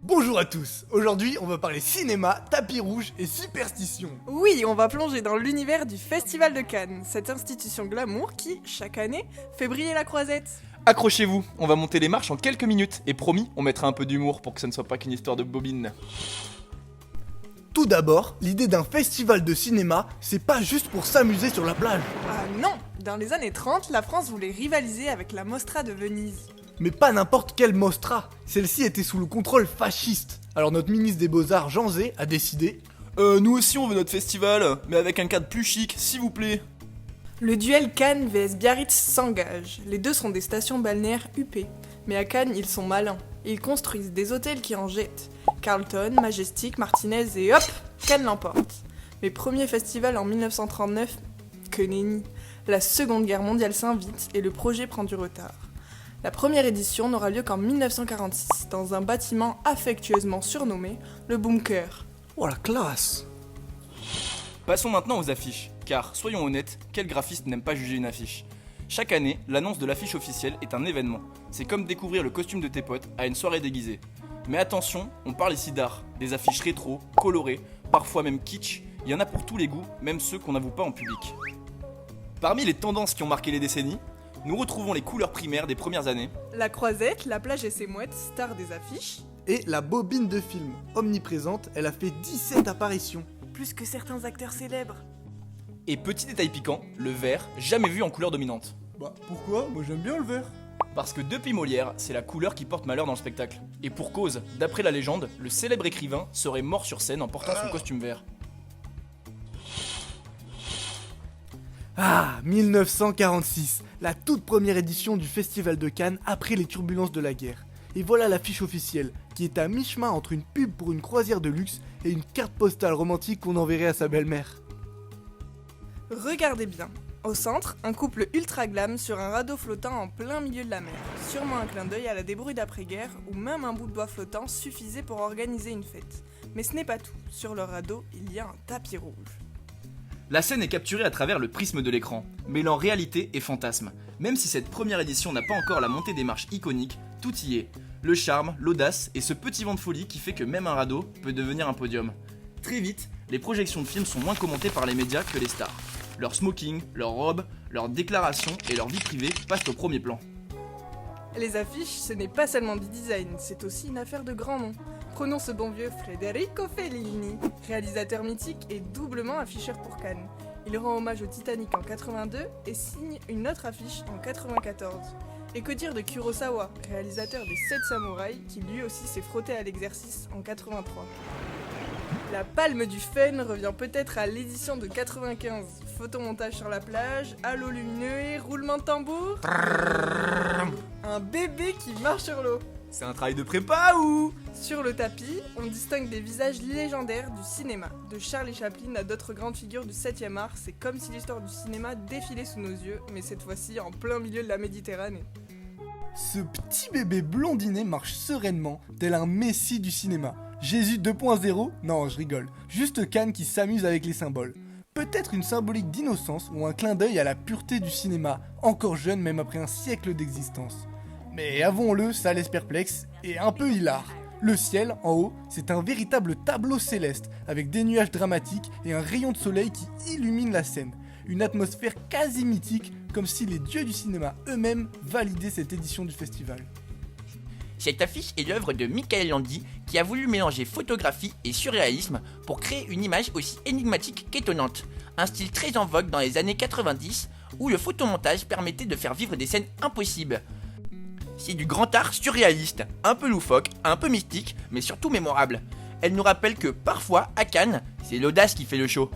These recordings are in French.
Bonjour à tous, aujourd'hui on va parler cinéma, tapis rouge et superstition. Oui, on va plonger dans l'univers du Festival de Cannes, cette institution glamour qui, chaque année, fait briller la croisette. Accrochez-vous, on va monter les marches en quelques minutes, et promis, on mettra un peu d'humour pour que ça ne soit pas qu'une histoire de bobine. Tout d'abord, l'idée d'un festival de cinéma, c'est pas juste pour s'amuser sur la plage. Ah non, dans les années 30, la France voulait rivaliser avec la Mostra de Venise. Mais pas n'importe quelle Mostra, celle-ci était sous le contrôle fasciste. Alors notre ministre des Beaux-Arts, Jean Zay, a décidé... Nous aussi on veut notre festival, mais avec un cadre plus chic, s'il vous plaît. Le duel Cannes vs Biarritz s'engage. Les deux sont des stations balnéaires huppées. Mais à Cannes, ils sont malins. Ils construisent des hôtels qui en jettent. Carlton, Majestic, Martinez et hop, Cannes l'emporte. Mais premier festival en 1939, que nenni. La Seconde Guerre mondiale s'invite et le projet prend du retard. La première édition n'aura lieu qu'en 1946, dans un bâtiment affectueusement surnommé le Bunker. Oh la classe! Passons maintenant aux affiches, car soyons honnêtes, quel graphiste n'aime pas juger une affiche? Chaque année, l'annonce de l'affiche officielle est un événement. C'est comme découvrir le costume de tes potes à une soirée déguisée. Mais attention, on parle ici d'art, des affiches rétro, colorées, parfois même kitsch, il y en a pour tous les goûts, même ceux qu'on n'avoue pas en public. Parmi les tendances qui ont marqué les décennies, nous retrouvons les couleurs primaires des premières années. La croisette, la plage et ses mouettes, stars des affiches. Et la bobine de film, omniprésente, elle a fait 17 apparitions. Plus que certains acteurs célèbres. Et petit détail piquant, le vert, jamais vu en couleur dominante. Bah pourquoi? Moi j'aime bien le vert. Parce que depuis Molière, c'est la couleur qui porte malheur dans le spectacle. Et pour cause, d'après la légende, le célèbre écrivain serait mort sur scène en portant son costume vert. Ah, 1946, la toute première édition du Festival de Cannes après les turbulences de la guerre. Et voilà l'affiche officielle, qui est à mi-chemin entre une pub pour une croisière de luxe et une carte postale romantique qu'on enverrait à sa belle-mère. Regardez bien. Au centre, un couple ultra glam sur un radeau flottant en plein milieu de la mer. Sûrement un clin d'œil à la débrouille d'après-guerre où même un bout de bois flottant suffisait pour organiser une fête. Mais ce n'est pas tout. Sur le radeau, il y a un tapis rouge. La scène est capturée à travers le prisme de l'écran, mêlant réalité et fantasme. Même si cette première édition n'a pas encore la montée des marches iconiques, tout y est. Le charme, l'audace et ce petit vent de folie qui fait que même un radeau peut devenir un podium. Très vite, les projections de films sont moins commentées par les médias que les stars. Leur smoking, leurs robes, leurs déclarations et leur vie privée passent au premier plan. Les affiches, ce n'est pas seulement du design, c'est aussi une affaire de grands noms. Prenons ce bon vieux Federico Fellini, réalisateur mythique et doublement afficheur pour Cannes. Il rend hommage au Titanic en 82 et signe une autre affiche en 94. Et que dire de Kurosawa, réalisateur des 7 samouraïs, qui lui aussi s'est frotté à l'exercice en 83. La palme du fun revient peut-être à l'édition de 95. Photomontage sur la plage, halo lumineux et roulement de tambour. Un bébé qui marche sur l'eau. C'est un travail de prépa ou? Sur le tapis, on distingue des visages légendaires du cinéma. De Charlie Chaplin à d'autres grandes figures du 7e art, c'est comme si l'histoire du cinéma défilait sous nos yeux, mais cette fois-ci en plein milieu de la Méditerranée. Ce petit bébé blondinet marche sereinement, tel un messie du cinéma. Jésus 2.0? Non, je rigole. Juste Cannes qui s'amuse avec les symboles. Peut-être une symbolique d'innocence ou un clin d'œil à la pureté du cinéma, encore jeune même après un siècle d'existence. Mais avouons-le, ça laisse perplexe et un peu hilar. Le ciel, en haut, c'est un véritable tableau céleste, avec des nuages dramatiques et un rayon de soleil qui illumine la scène. Une atmosphère quasi mythique, comme si les dieux du cinéma eux-mêmes validaient cette édition du festival. Cette affiche est l'œuvre de Michael Landi qui a voulu mélanger photographie et surréalisme pour créer une image aussi énigmatique qu'étonnante. Un style très en vogue dans les années 90 où le photomontage permettait de faire vivre des scènes impossibles. C'est du grand art surréaliste, un peu loufoque, un peu mystique, mais surtout mémorable. Elle nous rappelle que parfois, à Cannes, c'est l'audace qui fait le show.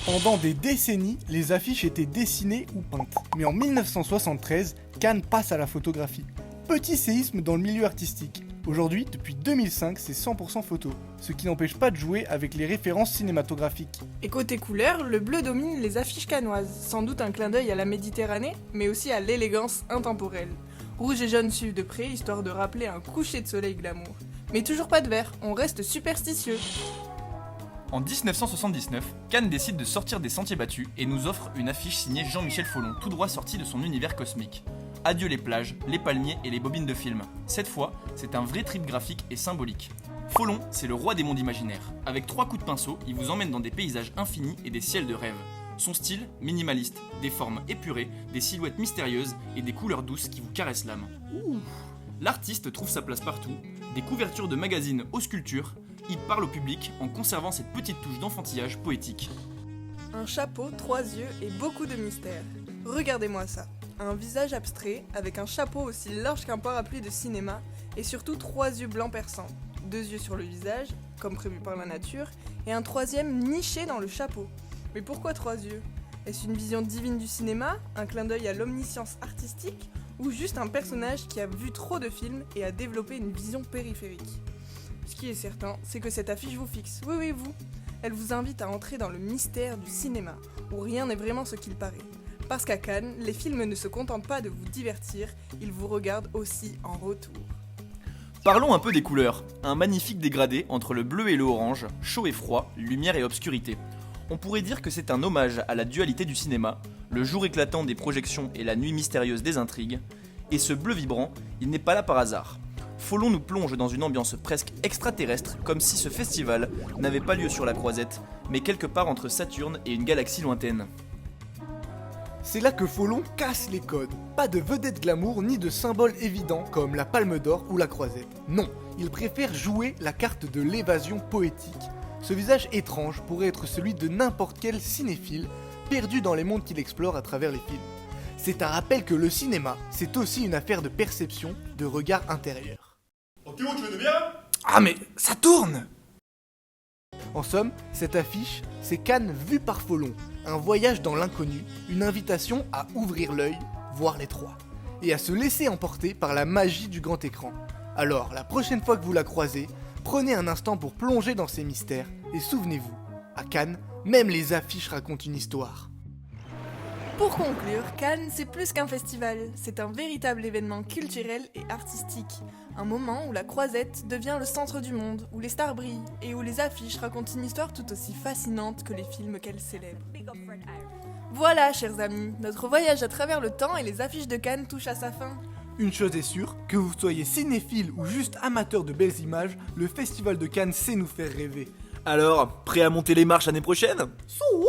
Pendant des décennies, les affiches étaient dessinées ou peintes. Mais en 1973, Cannes passe à la photographie. Petit séisme dans le milieu artistique. Aujourd'hui, depuis 2005, c'est 100% photo, ce qui n'empêche pas de jouer avec les références cinématographiques. Et côté couleur, le bleu domine les affiches cannoises, sans doute un clin d'œil à la Méditerranée, mais aussi à l'élégance intemporelle. Rouge et jaune suivent de près, histoire de rappeler un coucher de soleil glamour. Mais toujours pas de vert, on reste superstitieux. En 1979, Cannes décide de sortir des sentiers battus et nous offre une affiche signée Jean-Michel Follon, tout droit sorti de son univers cosmique. adieu les plages, les palmiers et les bobines de films. Cette fois, c'est un vrai trip graphique et symbolique. Folon, c'est le roi des mondes imaginaires. Avec 3 coups de pinceau, il vous emmène dans des paysages infinis et des ciels de rêve. Son style, minimaliste, des formes épurées, des silhouettes mystérieuses et des couleurs douces qui vous caressent l'âme. L'artiste trouve sa place partout, des couvertures de magazines aux sculptures, il parle au public en conservant cette petite touche d'enfantillage poétique. Un chapeau, 3 yeux et beaucoup de mystère. Regardez-moi ça. Un visage abstrait avec un chapeau aussi large qu'un parapluie de cinéma et surtout 3 yeux blancs perçants. 2 yeux sur le visage, comme prévu par la nature, et un 3e niché dans le chapeau. Mais pourquoi 3 yeux? Est-ce une vision divine du cinéma, un clin d'œil à l'omniscience artistique, ou juste un personnage qui a vu trop de films et a développé une vision périphérique? Ce qui est certain, c'est que cette affiche vous fixe. Oui, oui, vous. Elle vous invite à entrer dans le mystère du cinéma, où rien n'est vraiment ce qu'il paraît. Parce qu'à Cannes, les films ne se contentent pas de vous divertir, ils vous regardent aussi en retour. Parlons un peu des couleurs. Un magnifique dégradé entre le bleu et le orange, chaud et froid, lumière et obscurité. On pourrait dire que c'est un hommage à la dualité du cinéma, le jour éclatant des projections et la nuit mystérieuse des intrigues. Et ce bleu vibrant, il n'est pas là par hasard. Folon nous plonge dans une ambiance presque extraterrestre, comme si ce festival n'avait pas lieu sur la Croisette, mais quelque part entre Saturne et une galaxie lointaine. C'est là que Folon casse les codes. Pas de vedette glamour ni de symboles évidents comme la Palme d'Or ou la Croisette. Non, il préfère jouer la carte de l'évasion poétique. Ce visage étrange pourrait être celui de n'importe quel cinéphile, perdu dans les mondes qu'il explore à travers les films. C'est un rappel que le cinéma, c'est aussi une affaire de perception, de regard intérieur. Oh Théo, tu veux de bien? Ah mais ça tourne! En somme, cette affiche, c'est Cannes vue par Folon, un voyage dans l'inconnu, une invitation à ouvrir l'œil, voir les trois, et à se laisser emporter par la magie du grand écran. Alors, la prochaine fois que vous la croisez, prenez un instant pour plonger dans ces mystères, et souvenez-vous, à Cannes, même les affiches racontent une histoire. Pour conclure, Cannes, c'est plus qu'un festival, c'est un véritable événement culturel et artistique. Un moment où la Croisette devient le centre du monde, où les stars brillent, et où les affiches racontent une histoire tout aussi fascinante que les films qu'elles célèbrent. Voilà, chers amis, notre voyage à travers le temps et les affiches de Cannes touche à sa fin. Une chose est sûre, que vous soyez cinéphile ou juste amateur de belles images, le festival de Cannes sait nous faire rêver. Alors, prêt à monter les marches l'année prochaine ? Soup